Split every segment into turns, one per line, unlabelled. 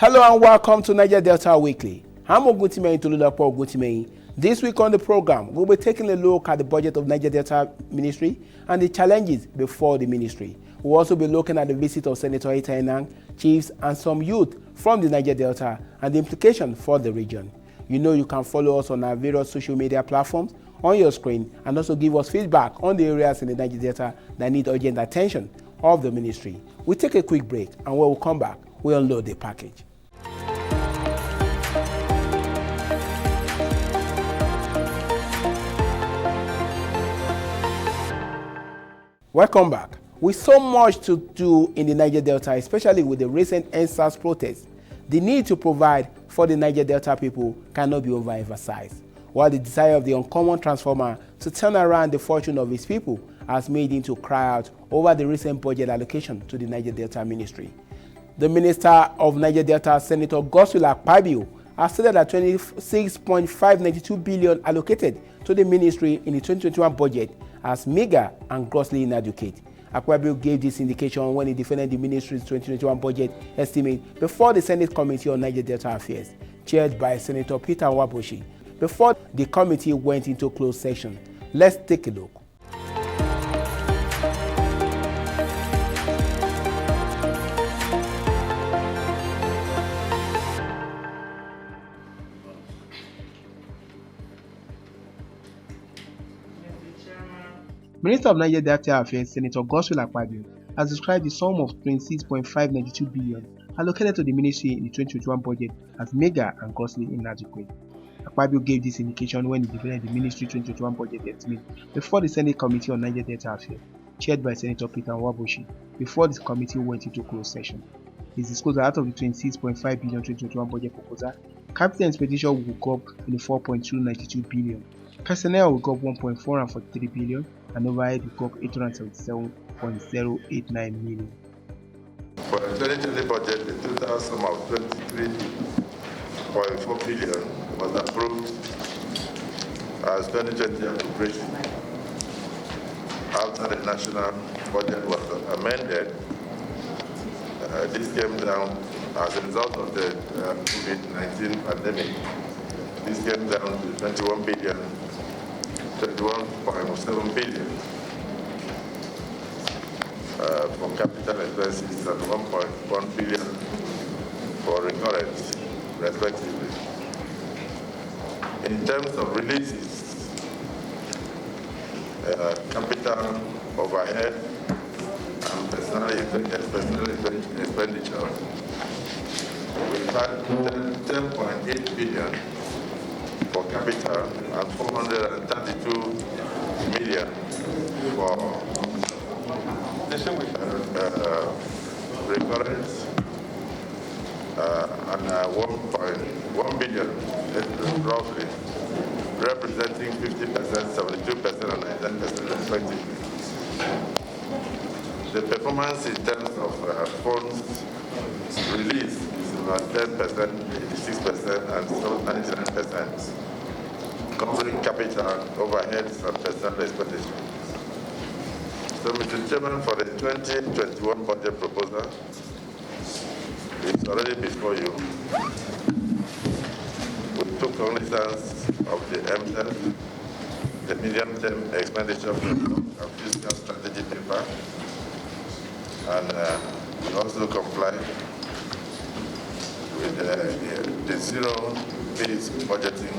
Hello and welcome to Niger Delta Weekly. I'm Oguntimehin Toludapo Oguntimehin. This week on the program, we'll be taking a look at the budget of Niger Delta Ministry and the challenges before the ministry. We'll also be looking at the visit of Senator Ita Enang, chiefs and some youth from the Niger Delta and the implication for the region. You know you can follow us on our various social media platforms on your screen and also give us feedback on the areas in the Niger Delta that need urgent attention of the ministry. We'll take a quick break and when we come back, we'll unload the package. Welcome back. With so much to do in the Niger Delta, especially with the recent NSAS protests, the need to provide for the Niger Delta people cannot be overemphasized. While the desire of the uncommon transformer to turn around the fortune of his people has made him to cry out over the recent budget allocation to the Niger Delta Ministry. The Minister of Niger Delta, Senator Godswill Akpabio, has stated that 26.592 billion allocated to the ministry in the 2021 budget as meager and grossly inadequate. Akpabio gave this indication when he defended the ministry's 2021 budget estimate before the Senate Committee on Niger Delta Affairs, chaired by Senator Peter Nwabushi, before the committee went into closed session. Let's take a look. Minister of Niger Delta Affairs, Senator Godswill Akpabio, has described the sum of 26.592 billion allocated to the ministry in the 2021 budget as meager and grossly inadequate. Akpabio gave this indication when he defended the ministry 2021 budget estimate before the Senate Committee on Niger Delta Affairs, chaired by Senator Peter Nwabushi, before the committee went into closed session. His disclosure out of the 26.5 billion 2021 budget proposal, capital expenditure will go up 24.292 billion, personnel will go up 1.443 billion, and overhead will go up 877.089 million.
For the 2020 budget, the total sum of 23.4 billion was approved as 2020 appropriation. After the national budget was amended, this came down as a result of the COVID-19 pandemic. This came down to 21.7 billion for capital expenses and 1.1 billion for recurrent, respectively. In terms of releases, capital overhead and personal expenditure, we had 10.8 billion for capital and 432 million for recurrent and 1.1 billion roughly, representing 50%, 72% and 19% respectively. The performance in terms of funds released is about 10%, 86% and 99%, covering capital, overheads and personal expenditure. So, Mr. Chairman, for the 2021 budget proposal, it's already before you. We took cognizance of the MTEP, the medium-term expenditure and fiscal strategy paper, and we also complied with the zero-based budgeting,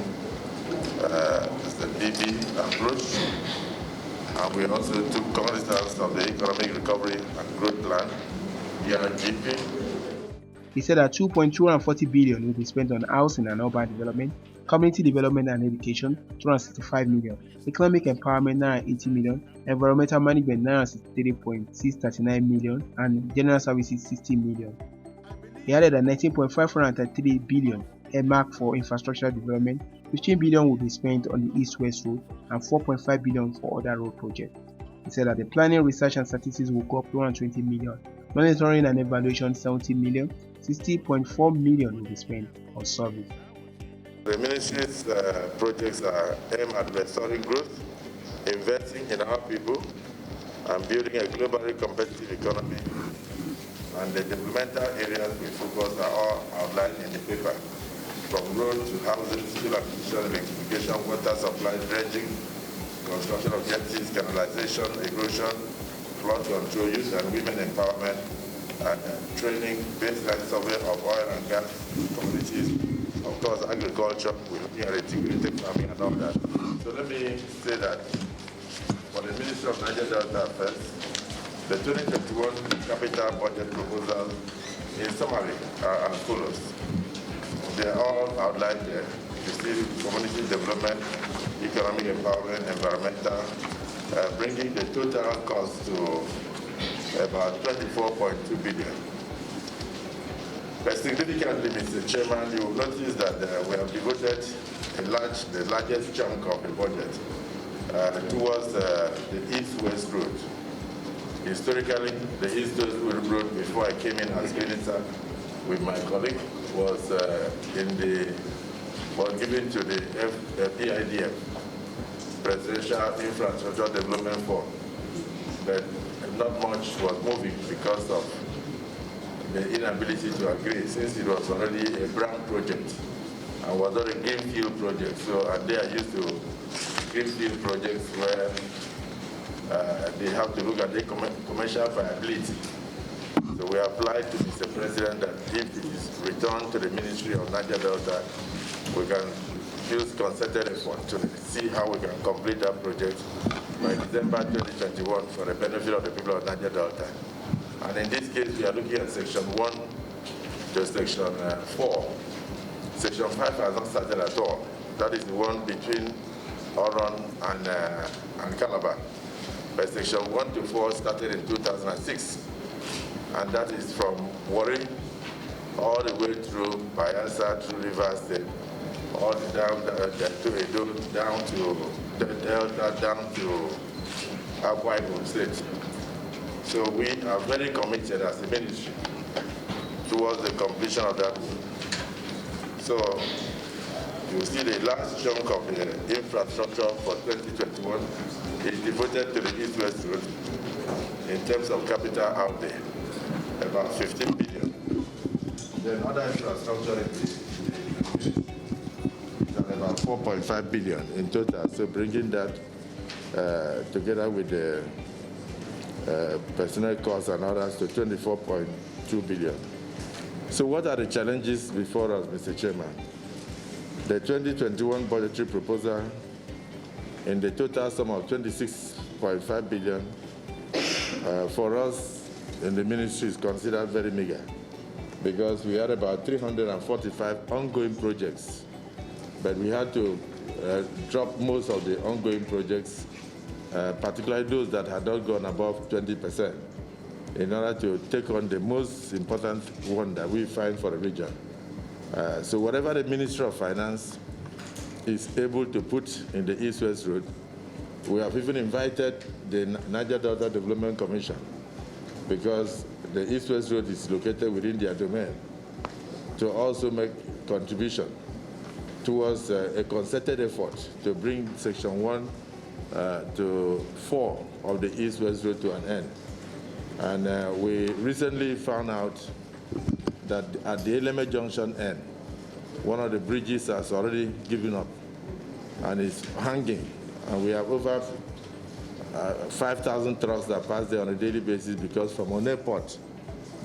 the BB approach, and we also took cognizance of the Economic Recovery and Growth Plan, ERGP.
He said that 2.240 billion will be spent on housing and urban development, community development and education, 265 million, economic empowerment, 980 million, environmental management, 963.639 million, and general services, 60 million. He added that 19.533 billion earmarked for infrastructure development, 15 billion will be spent on the East-West Road, and 4.5 billion for other road projects. He said that the planning, research and statistics will go up 220 million, monitoring and evaluation 70 million, 60.4 million will be spent on surveys.
The ministry's projects are aimed at restoring growth, investing in our people, and building a globally competitive economy and the developmental areas we focus are all outlined in the paper, from road to housing, civil acquisition, electrification, water supply, dredging, construction of jetties, canalization, erosion, flood control, youth and women empowerment, and training, baseline survey of oil and gas communities, of course, agriculture, we're looking at integrated farming and all that. So let me say that for the Ministry of Niger Delta Affairs, the 2021 capital budget proposals, in summary, are as follows. They are all outlined there. You see community development, economic empowerment, environmental, bringing the total cost to about 24.2 billion. But significantly, Mr. Chairman, you will notice that we have devoted the largest chunk of the budget towards the east-west road. Historically, the east-west road, before I came in as minister with my colleague, was given to the PIDF, Presidential Infrastructure Development Fund. But not much was moving because of the inability to agree, since it was already a brown project and was not a greenfield project. So, and they are used to greenfield projects where they have to look at the commercial viability. So we applied to Mr. President that if it is returned to the Ministry of Niger Delta, we can use concerted effort to see how we can complete that project by December 2021 for the benefit of the people of Niger Delta. And in this case, we are looking at Section 1 to Section 4. Section 5 has not started at all. That is the one between Oron and Calabar. But Section 1 to 4 started in 2006. And that is from Warri all the way through Bayelsa, through Rivers State, all the down to Edo, down to the Delta, down to Akwa Ibom State. So we are very committed as a ministry towards the completion of that work. So you see the last chunk of the infrastructure for 2021 is devoted to the east-west road in terms of capital outlay, about 15 billion. Then other infrastructure is about 4.5 billion in total. So bringing that together with the personnel costs and others to 24.2 billion. So what are the challenges before us, Mr. Chairman? The 2021 budgetary proposal in the total sum of 26.5 billion for us in the ministry is considered very meager, because we had about 345 ongoing projects, but we had to drop most of the ongoing projects, particularly those that had not gone above 20%, in order to take on the most important one that we find for the region. So whatever the Ministry of Finance is able to put in the East-West Road, we have even invited the Niger Delta Development Commission, because the East-West Road is located within their domain, to also make contribution towards a concerted effort to bring Section 1 to 4 of the East-West Road to an end. And we recently found out that at the Eleme Junction end, one of the bridges has already given up and is hanging. And we have over 5,000 trucks that pass there on a daily basis, because from One Port,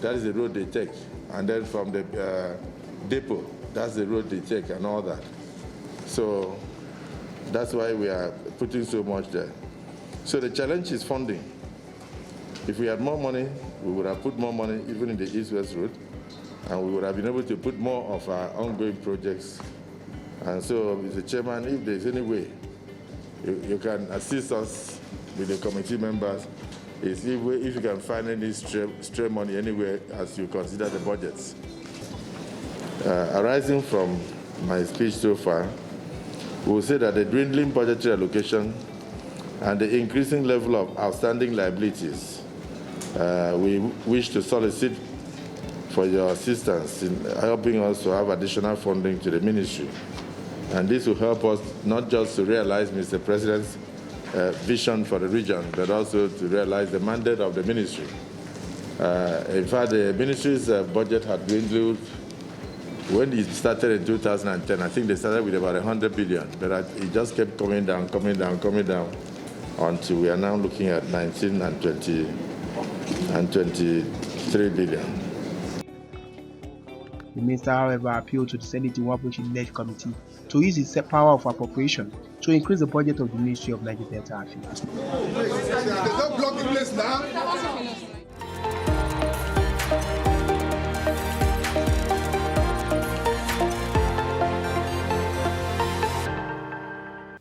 that is the road they take. And then from the depot, that's the road they take and all that. So that's why we are putting so much there. So the challenge is funding. If we had more money, we would have put more money even in the East-West Road, and we would have been able to put more of our ongoing projects. And so, Mr. Chairman, if there's any way you can assist us with the committee members, is if you can find any stray money anywhere as you consider the budgets. Arising from my speech so far, we will say that the dwindling budgetary allocation and the increasing level of outstanding liabilities, we wish to solicit for your assistance in helping us to have additional funding to the ministry. And this will help us not just to realize Mr. President's vision for the region, but also to realize the mandate of the ministry. In fact, the ministry's budget had dwindled. When it started in 2010, I think they started with about 100 billion, but it just kept coming down, until we are now looking at 19 and 20 and 23 billion.
The minister, however, appealed to the Senate Iwabuchi-led committee to use its power of appropriation to increase the budget of the Ministry of Niger Delta Affairs.
Don't block the place now.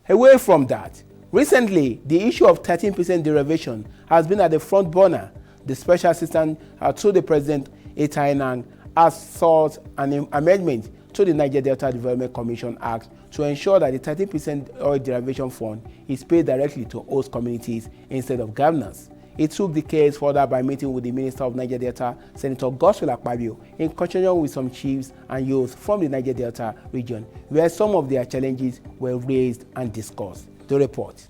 Away from that, recently the issue of 13% derivation has been at the front burner. The Special Assistant to the President, Etainang, has sought an amendment to the Niger Delta Development Commission Act to ensure that the 13% oil derivation fund is paid directly to host communities instead of governors. It took the case further by meeting with the Minister of Niger Delta, Senator Godswill Akpabio, in conjunction with some chiefs and youths from the Niger Delta region, where some of their challenges were raised and discussed. The report.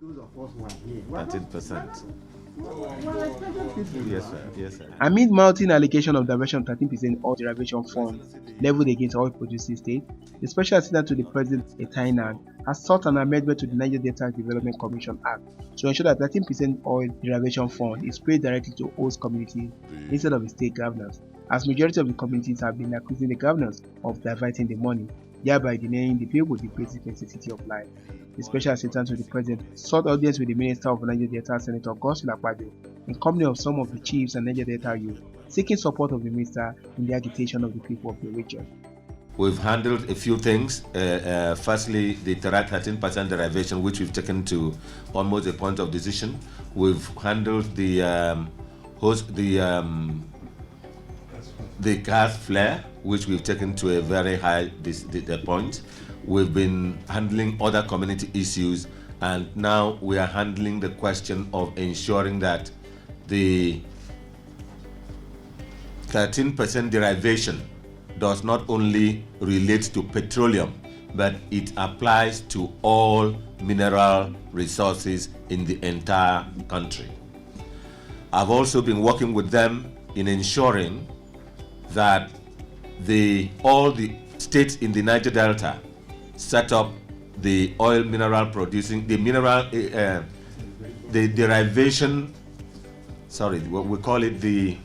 Those of us who are here, 13%. Yes, sir. Yes, sir.
Amid mounting allegation of diversion of 13% oil derivation fund leveled against oil producing states, the Special Assistant to the President, Etainang, has sought an amendment to the Niger Delta Development Commission Act to ensure that 13% oil derivation fund is paid directly to host communities instead of the state governors, as majority of the communities have been accusing the governors of diverting the money, thereby denying the people the basic necessity of life. The Special Assistant to the President sought audience with the Minister of Niger Delta, Senator Godswill Akpabio, in company of some of the chiefs and Niger Delta youth, seeking support of the Minister in the agitation of the people of the region.
We've handled a few things. Firstly, the 13% derivation, which we've taken to almost a point of decision. We've handled the gas flare, which we've taken to a very high point. We've been handling other community issues, and now we are handling the question of ensuring that the 13% derivation does not only relate to petroleum, but it applies to all mineral resources in the entire country. I've also been working with them in ensuring that all the states in the Niger Delta set up the oil mineral producing, the derivation, we call it the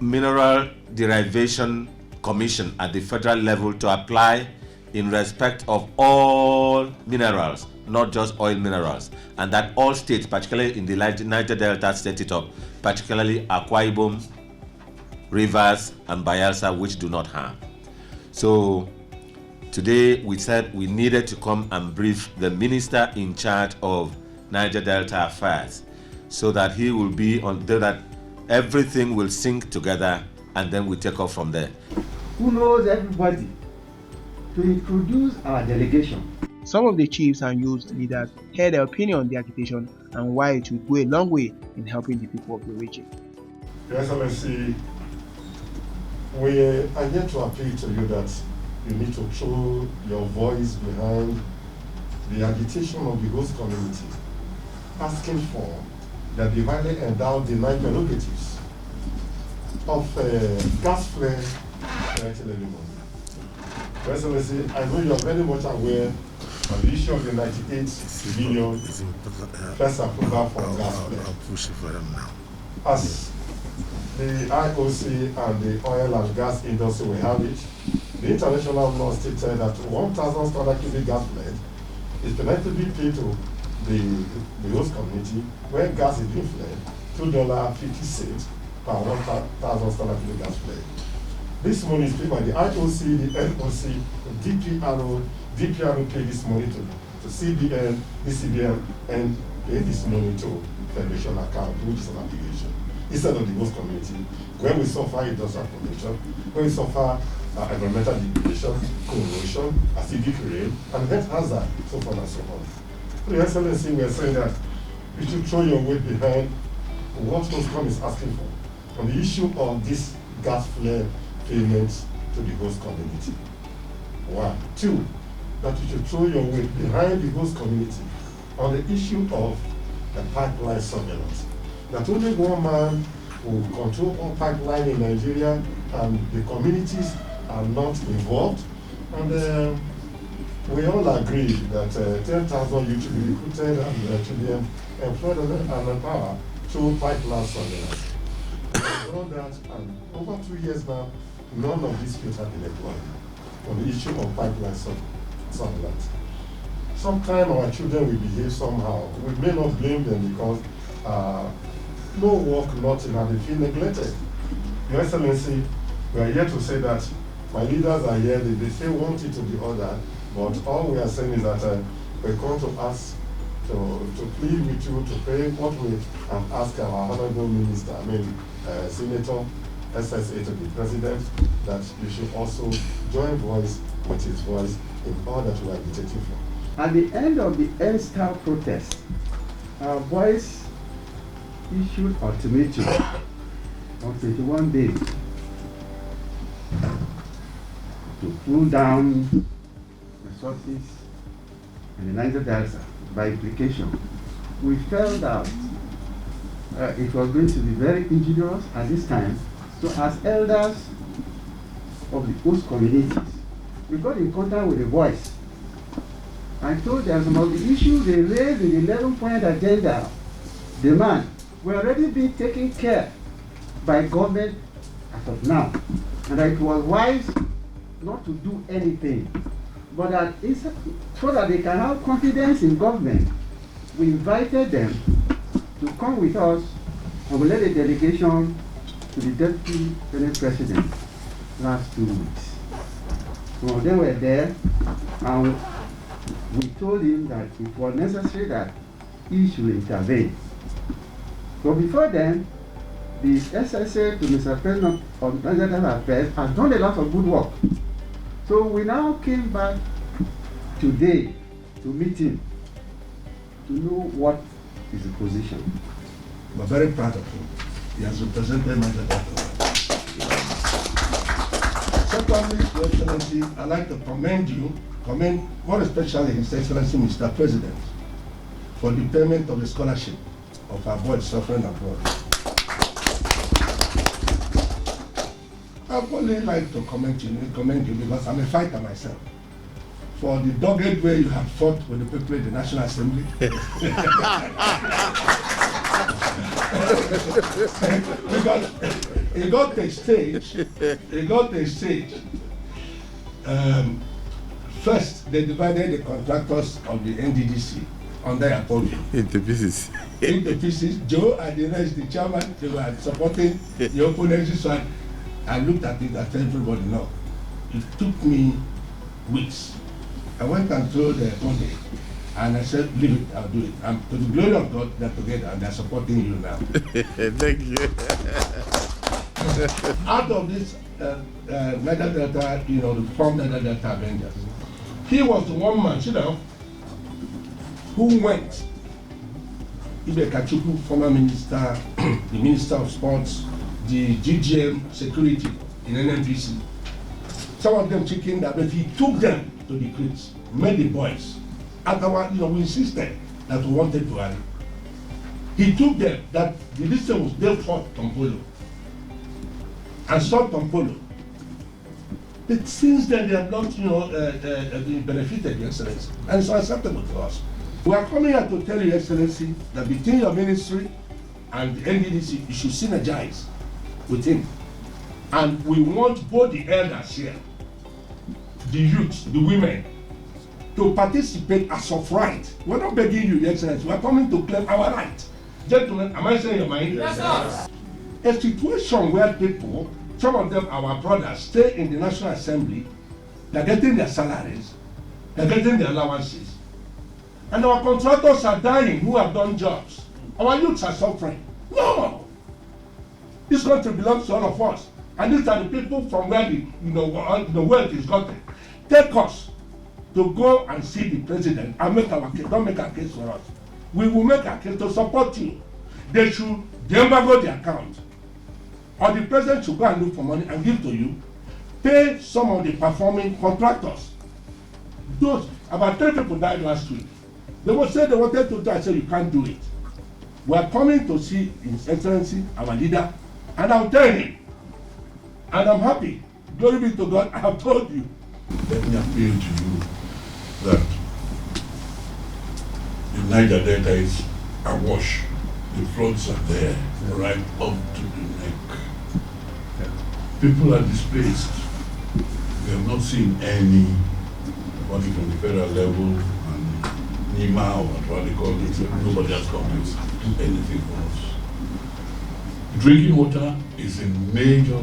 Mineral Derivation Commission at the federal level to apply in respect of all minerals, not just oil minerals, and that all states, particularly in the Niger Delta, set it up, particularly Akwa Ibom, Rivers, and Bayelsa, which do not have. So today we said we needed to come and brief the minister in charge of Niger Delta Affairs, so that he will be on there, that everything will sync together, and then we take off from there.
Who knows everybody to introduce our delegation.
Some of the chiefs and youth leaders heard their opinion on the agitation and why it will go a long way in helping the people of the region.
Your Excellency, we are here to appeal to you that you need to throw your voice behind the agitation of the host community, asking for that the highly endowed denied prerogatives of gas flare directed anymore. Your Excellency, I know you are very much aware of the issue of the 98 billion first approval for gas flare. As the IOC and the oil and gas industry will have it, the international law stated that 1,000 standard cubic gas flare is penalty paid to the host community when gas is being flared, $2.50 per 1,000 standard cubic gas flare. This money is paid by the IOC, the NOC, the DPRO pay this money to CBN, DCBN, and pay this money to Federation account, which is an obligation, instead of the host community. When we suffer industrial pollution, when we suffer environmental degradation, corrosion, acidic rain, and health hazard, so on and so on. Your Excellency, we are saying that you should throw your weight behind what HOSCOM is asking for on the issue of this gas flare payments to the host community. One. Two, that you should throw your weight behind the host community on the issue of the pipeline surveillance. That only one man will control all pipeline in Nigeria and the communities are not involved. And we all agree that 10,000 youth should be recruited and should be employed and empowered through pipeline surveillance. We've done that, and over 2 years now, none of these skills have been employed on the issue of pipeline surveillance. Sometimes our children will behave somehow. We may not blame them because no work, nothing, and they feel neglected. Your Excellency, we are here to say that my leaders are here, they say one thing to the other, but all we are saying is that we come to ask, to plead with you, to pray what we and ask our Honorable Minister, Senator SSA to the President, that you should also join voice with his voice in all that we are agitating for.
At the end of the End-Style protest, our boys issued ultimatum of 21 days to pull down resources in the Niger Delta. By implication, we felt that it was going to be very injurious at this time. So as elders of the host communities, we got in contact with the voice. I told them some of the issues they raised in the 11-point agenda demand were already being taken care by government as of now, and that it was wise not to do anything, but that so that they can have confidence in government. We invited them to come with us, and we led a delegation to the Deputy Senate President last 2 weeks. Some of them were there, and we told him that it was necessary that he should intervene. But before then, the SSA to Mr. President of Niger Delta Affairs has done a lot of good work. So we now came back today to meet him to know what is the position.
We're very proud of him. He has represented Niger Delta. Secondly, Your Excellency, I'd like to commend more especially His Excellency Mr. President for the payment of the scholarship of our boys suffering abroad. I'd only like to commend you because I'm a fighter myself, for the dogged way you have fought with the people in the National Assembly. Because it got to a stage, first they divided the contractors of the NDDC under a podium.
Into pieces.
Into pieces. Joe and the rest, the chairman, they were supporting the opponents. So I looked at it, I told everybody, no. It took me weeks. I went and told Monday, and I said, leave it, I'll do it. And to the glory of God, they're together and they're supporting you now.
Thank you.
Out of this Niger Delta, the former Niger Delta Avengers, he was the one man, who went, Ibe Kachuku, former minister, the Minister of Sports, the GGM security in NNPC. Some of them chicken that, but he took them to the creeks, made the boys. Afterward, we insisted that we wanted to rally. He took them, that the distance was there for Tompolo. And stopped Tompolo. But since then, they have not, benefited, Your Excellency. And it's unacceptable to us. We are coming here to tell you, Your Excellency, that between your ministry and the NDDC, you should synergize with him. And we want both the elders here, the youth, the women, to participate as of right. We're not begging you, Your Excellency. We're coming to claim our right. Gentlemen, am I saying your mind?
Yes, sir.
A situation where people, some of them, our brothers, stay in the National Assembly, they're getting their salaries, they're getting their allowances, and our contractors are dying who have done jobs. Our youths are suffering. No! This country belongs to all of us. And these are the people from where the wealth is gotten. Take us to go and see the president and make our case. Don't make a case for us. We will make a case to support you. They should embargo the account. Or the president should go and look for money and give to you. Pay some of the performing contractors those, about 3 people died last week. They would say they wanted to do, I said, you can't do it. We are coming to see His Excellency, our leader, and I'll tell him. And I'm happy. Glory be to God, I have told you.
Let me appeal to you that the Niger Delta is awash. The floods are there, right up to the neck. People are displaced. We have not seen anybody from the federal level and NIMA or what they call it. Nobody has come to do anything for us. Drinking water is a major,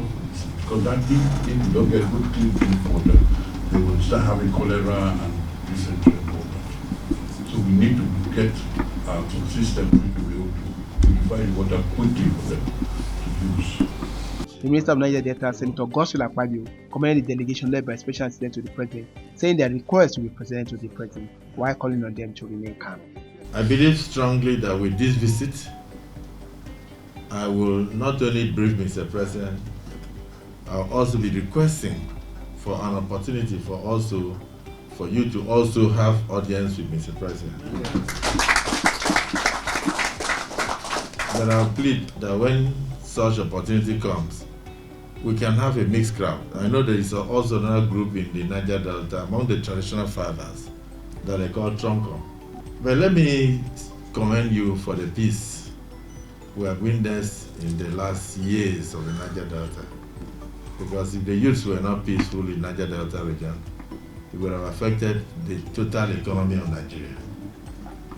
because that if you don't get good clean drinking water, they will start having cholera and dysentery and all that. So we need to get some system to be able to purify the water quickly for them to use.
The Minister of Niger Delta, Senator Godswill Akpabio, commended the delegation led by Special Assistant to the President, saying their request to be presented to the President while calling on them to remain calm.
I believe strongly that with this visit, I will not only brief Mr. President, I'll also be requesting for an opportunity for you to also have audience with Mr. President. But I'll plead that when such opportunity comes, we can have a mixed crowd. I know there is also another group in the Niger Delta among the traditional fathers that they call Tronco. But let me commend you for the peace we have witnessed in the last years of the Niger Delta. Because if the youths were not peaceful in Niger Delta region, it would have affected the total economy of Nigeria.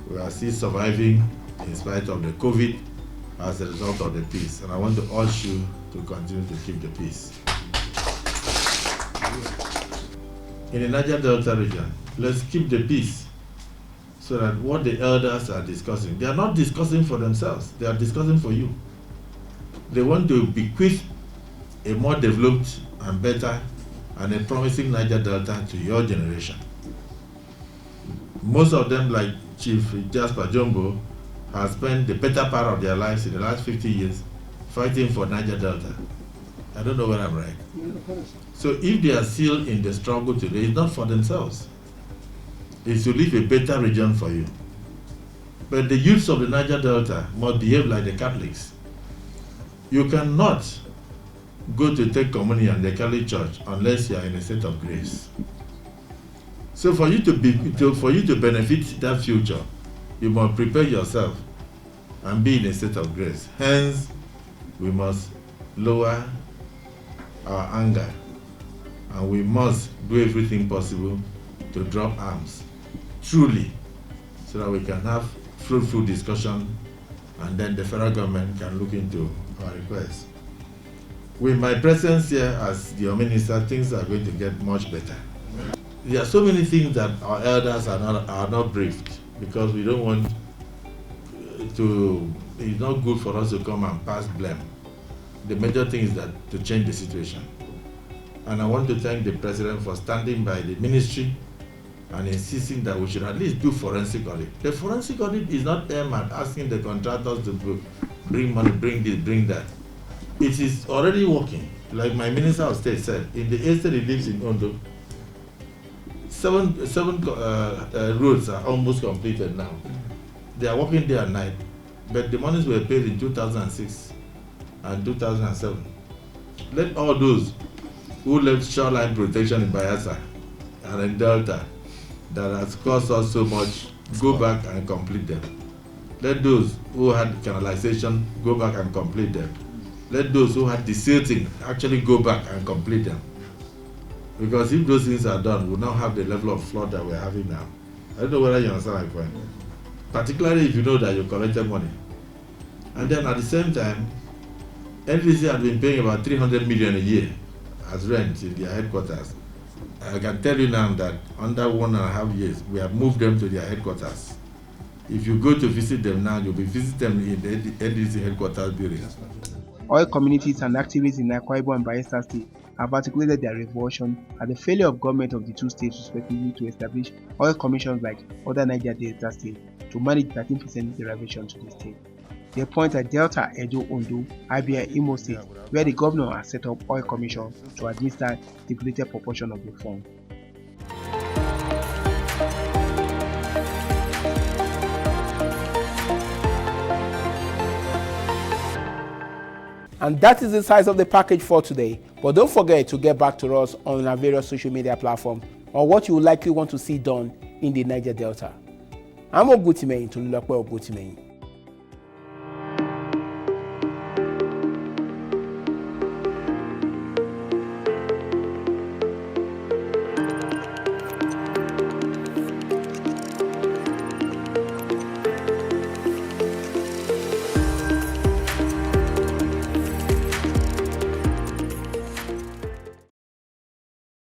We are still surviving in spite of the COVID as a result of the peace. And I want to urge you to continue to keep the peace. In the Niger Delta region, let's keep the peace so that what the elders are discussing, they are not discussing for themselves, they are discussing for you. They want to bequeath a more developed and better and a promising Niger Delta to your generation. Most of them, like Chief Jasper Jumbo, have spent the better part of their lives in the last 50 years fighting for Niger Delta. I don't know whether I'm right. So if they are still in the struggle today, it's not for themselves. It's to leave a better region for you. But the youths of the Niger Delta must behave like the Catholics. You cannot go to take communion in the Catholic Church unless you are in a state of grace. So for you to benefit that future, you must prepare yourself and be in a state of grace. Hence, we must lower our anger and we must do everything possible to drop arms, truly, so that we can have fruitful discussion and then the federal government can look into our requests. With my presence here as your minister, things are going to get much better. There are so many things that our elders are not briefed because we don't want to, it's not good for us to come and pass blame. The major thing is that to change the situation. And I want to thank the President for standing by the ministry and insisting that we should at least do forensic audit. The forensic audit is not aimed at asking the contractors to bring money, bring this, bring that. It is already working. Like my Minister of State said, in the estate he lives in Ondo, seven roads are almost completed now. They are working day and night, but the monies were paid in 2006 and 2007. Let all those who left shoreline protection in Bayelsa and in Delta that has cost us so much go back and complete them. Let those who had canalization go back and complete them. Let those who had desilting actually go back and complete them. Because if those things are done, we'll now have the level of flood that we're having now. I don't know whether you understand my point. Particularly if you know that you collected money. And then at the same time, NDC had been paying about 300 million a year as rent in their headquarters. I can tell you now that under 1.5 years, we have moved them to their headquarters. If you go to visit them now, you'll be visiting them in the NDC headquarters building.
Oil communities and activists in Akwa Ibom and Bayelsa State have articulated their revulsion at the failure of government of the two states respectively to establish oil commissions like other Niger Delta states to manage 13% derivation to the state. They point at Delta, Edo, Ondo, Abia, Imo State, where the governor has set up oil commission to administer the stipulated proportion of the fund. And that is the size of the package for today. But don't forget to get back to us on our various social media platforms on what you likely want to see done in the Niger Delta. I'm Ogutimehin, Tolulope Ogutimehin.